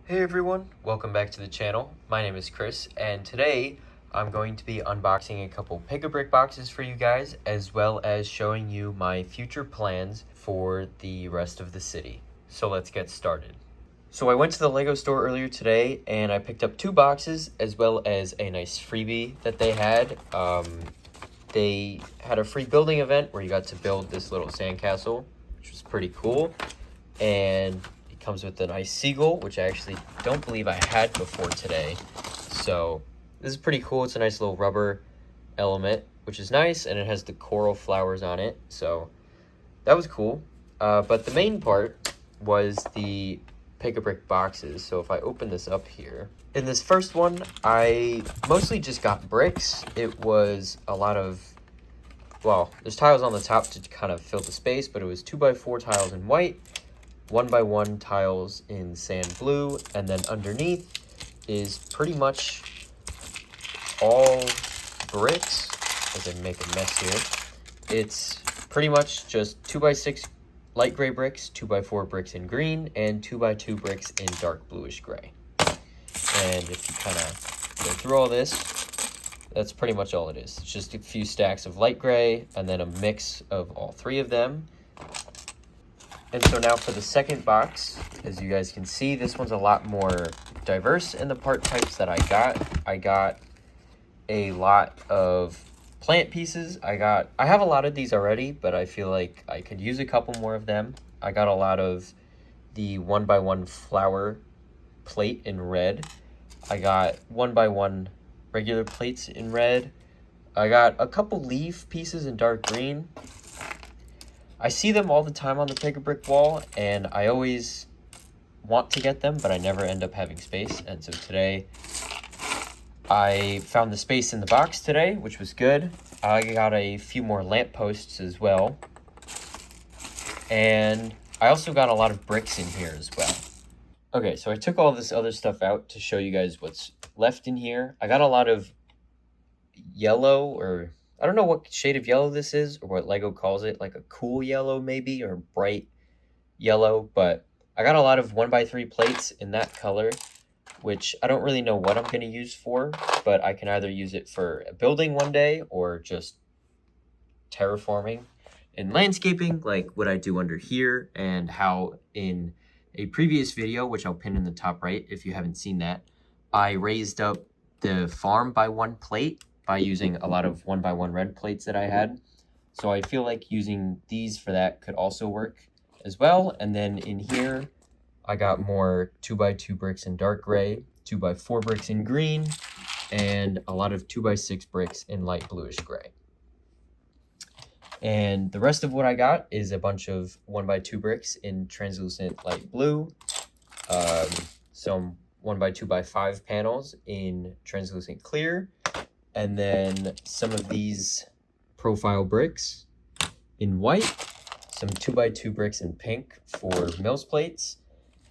Hey everyone, welcome back to the channel. My name is Chris, and today I'm going to be unboxing a couple pick-a-brick boxes for you guys, as well as showing you my future plans for the rest of the city. So let's get started. So I went to the Lego store earlier today, and I picked up 2 boxes, as well as a nice freebie that they had. They had a free building event where you got to build this little sandcastle, which was pretty cool. And it comes with a nice seagull, which I actually don't believe I had before today. So this is pretty cool. It's a nice little rubber element, which is nice, and it has the coral flowers on it. So that was cool. But the main part was the pick-a-brick boxes. So if I open this up here, in this first one, I mostly just got bricks. It was a lot of, well, there's tiles on the top to kind of fill the space, but it was 2x4 tiles in white, 1x1 tiles in sand blue, and then underneath is pretty much all bricks, as I make a mess here. It's pretty much just 2x6 light gray bricks, 2x4 bricks in green, and 2x2 bricks in dark bluish gray. And if you kind of go through all this, that's pretty much all it is. It's just a few stacks of light gray, and then a mix of all 3 of them. And so now for the second box, as you guys can see, this one's a lot more diverse in the part types that I got. I got a lot of plant pieces. I have a lot of these already, but I feel like I could use a couple more of them. I got a lot of the 1x1 flower plate in red. I got 1x1 regular plates in red. I got a couple leaf pieces in dark green. I see them all the time on the pick-a-brick wall, and I always want to get them, but I never end up having space. And so today, I found the space in the box today, which was good. I got a few more lampposts as well. And I also got a lot of bricks in here as well. Okay, so I took all this other stuff out to show you guys what's left in here. I got a lot of yellow, or I don't know what shade of yellow this is, or what Lego calls it, like a cool yellow maybe, or bright yellow, but I got a lot of 1x3 plates in that color, which I don't really know what I'm going to use for, but I can either use it for a building one day, or just terraforming and landscaping, like what I do under here, and how in a previous video, which I'll pin in the top right if you haven't seen that, I raised up the farm by 1 plate by using a lot of 1x1 red plates that I had. So I feel like using these for that could also work as well. And then in here, I got more 2x2 bricks in dark gray, 2x4 bricks in green, and a lot of 2x6 bricks in light bluish gray. And the rest of what I got is a bunch of 1x2 bricks in translucent light blue, some 1x2x5 panels in translucent clear, and then some of these profile bricks in white, some 2x2 bricks in pink for mills plates,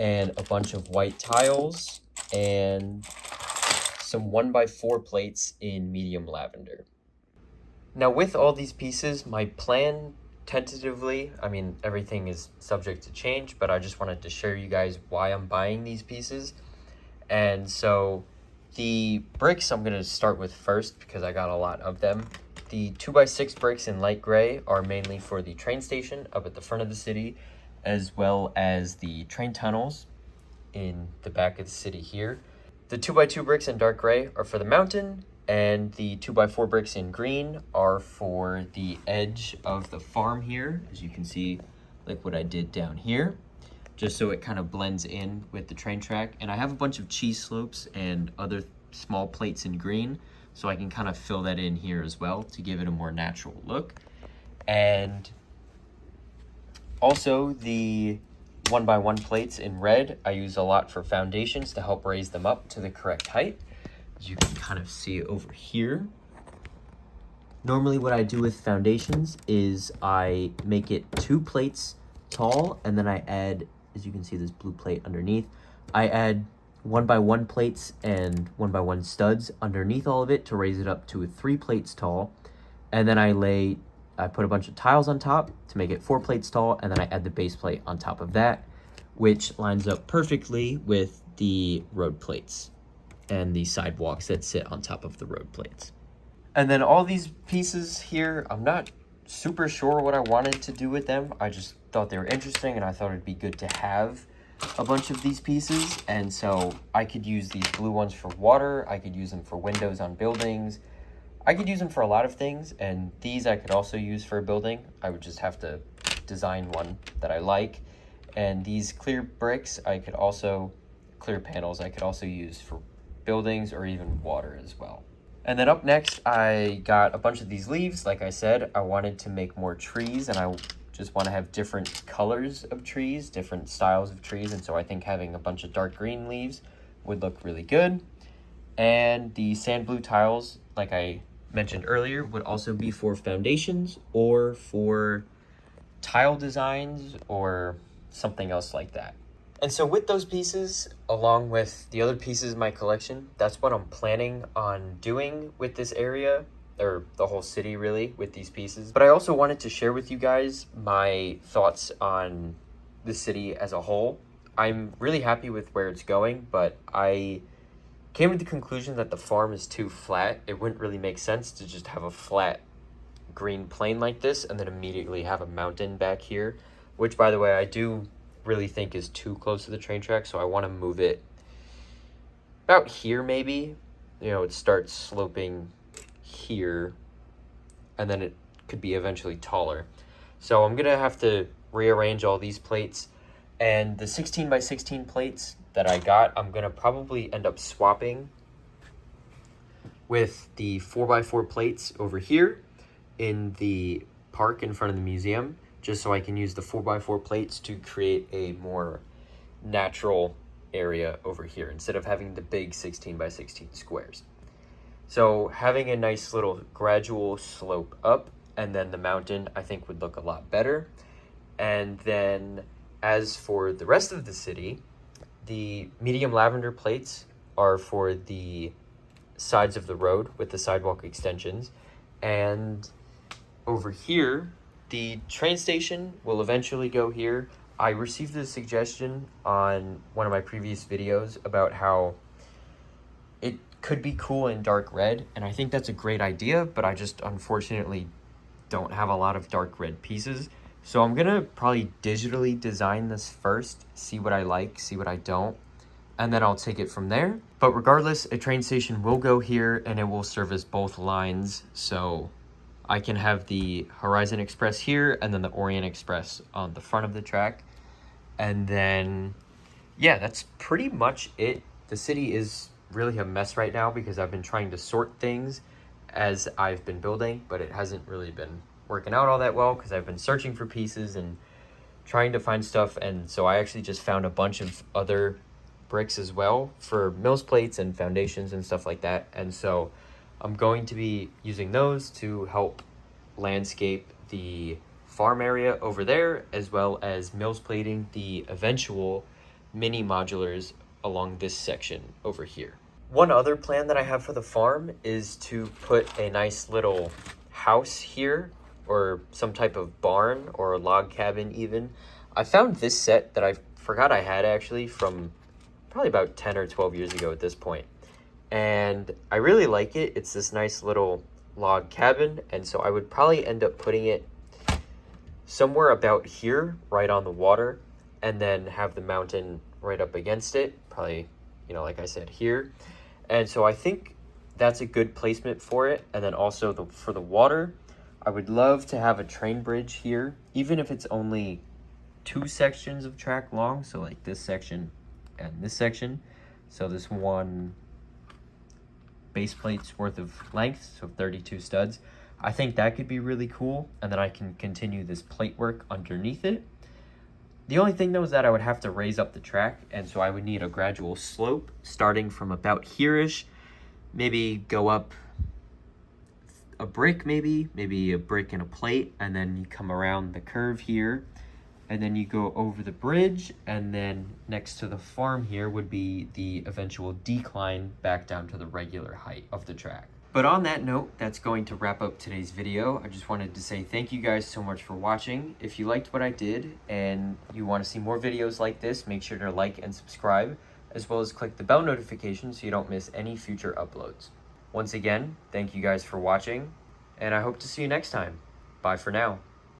and a bunch of white tiles, and some 1x4 plates in medium lavender. Now with all these pieces, my plan tentatively, I mean, everything is subject to change, but I just wanted to share you guys why I'm buying these pieces. And so the bricks I'm going to start with first because I got a lot of them. The 2x6 bricks in light gray are mainly for the train station up at the front of the city, as well as the train tunnels in the back of the city here. The 2x2 bricks in dark gray are for the mountain, and the 2x4 bricks in green are for the edge of the farm here, as you can see, like what I did down here, just so it kind of blends in with the train track. And I have a bunch of cheese slopes and other small plates in green, so I can kind of fill that in here as well to give it a more natural look. And also the 1x1 plates in red, I use a lot for foundations to help raise them up to the correct height. As you can kind of see over here. Normally what I do with foundations is I make it 2 plates tall, and then I add, as you can see this blue plate underneath, I add 1x1 plates and 1x1 studs underneath all of it to raise it up to 3 plates tall. And then I put a bunch of tiles on top to make it 4 plates tall, and then I add the base plate on top of that, which lines up perfectly with the road plates and the sidewalks that sit on top of the road plates. And then all these pieces here, I'm not super sure what I wanted to do with them. I just thought they were interesting and I thought it'd be good to have a bunch of these pieces. And so I could use these blue ones for water. I could use them for windows on buildings. I could use them for a lot of things, and these I could also use for a building. I would just have to design one that I like. And these clear bricks, clear panels, I could also use for buildings or even water as well. And then up next, I got a bunch of these leaves. Like I said, I wanted to make more trees, and I just want to have different colors of trees, different styles of trees. And so I think having a bunch of dark green leaves would look really good. And the sand blue tiles, like I mentioned earlier, would also be for foundations or for tile designs or something else like that. And so with those pieces, along with the other pieces in my collection, that's what I'm planning on doing with this area, or the whole city really, with these pieces. But I also wanted to share with you guys my thoughts on the city as a whole. I'm really happy with where it's going, but I came to the conclusion that the farm is too flat. It wouldn't really make sense to just have a flat green plain like this and then immediately have a mountain back here, which, by the way, I do really think is too close to the train track, so I want to move it about here maybe. You know, it starts sloping here and then it could be eventually taller. So I'm gonna have to rearrange all these plates, and the 16 by 16 plates that I got, I'm gonna probably end up swapping with the 4x4 plates over here in the park in front of the museum, just so I can use the 4x4 plates to create a more natural area over here instead of having the big 16 by 16 squares. So having a nice little gradual slope up and then the mountain, I think would look a lot better. And then as for the rest of the city, the medium lavender plates are for the sides of the road with the sidewalk extensions. And over here, the train station will eventually go here. I received a suggestion on one of my previous videos about how it could be cool in dark red, and I think that's a great idea, but I just unfortunately don't have a lot of dark red pieces. So I'm gonna probably digitally design this first, see what I like, see what I don't, and then I'll take it from there. But regardless, a train station will go here and it will service both lines. So I can have the Horizon Express here and then the Orient Express on the front of the track. And then, yeah, that's pretty much it. The city is really a mess right now because I've been trying to sort things as I've been building, but it hasn't really been working out all that well because I've been searching for pieces and trying to find stuff. And so I actually just found a bunch of other bricks as well for mills plates and foundations and stuff like that. And so I'm going to be using those to help landscape the farm area over there, as well as mills plating the eventual mini modulars along this section over here. One other plan that I have for the farm is to put a nice little house here, or some type of barn or a log cabin even. I found this set that I forgot I had actually from probably about 10 or 12 years ago at this point. And I really like it. It's this nice little log cabin, and so I would probably end up putting it somewhere about here, right on the water, and then have the mountain right up against it, probably, you know, like I said, here. And so I think that's a good placement for it. And then also for the water, I would love to have a train bridge here, even if it's only 2 sections of track long, so like this section and this section. So this one base plate's worth of length, so 32 studs. I think that could be really cool, and then I can continue this plate work underneath it. The only thing though is that I would have to raise up the track, and so I would need a gradual slope starting from about here-ish, maybe go up a brick, maybe a brick and a plate, and then you come around the curve here, and then you go over the bridge, and then next to the farm here would be the eventual decline back down to the regular height of the track. But on that note, that's going to wrap up today's video. I just wanted to say thank you guys so much for watching. If you liked what I did and you want to see more videos like this, make sure to like and subscribe as well as click the bell notification so you don't miss any future uploads. Once again, thank you guys for watching, and I hope to see you next time. Bye for now.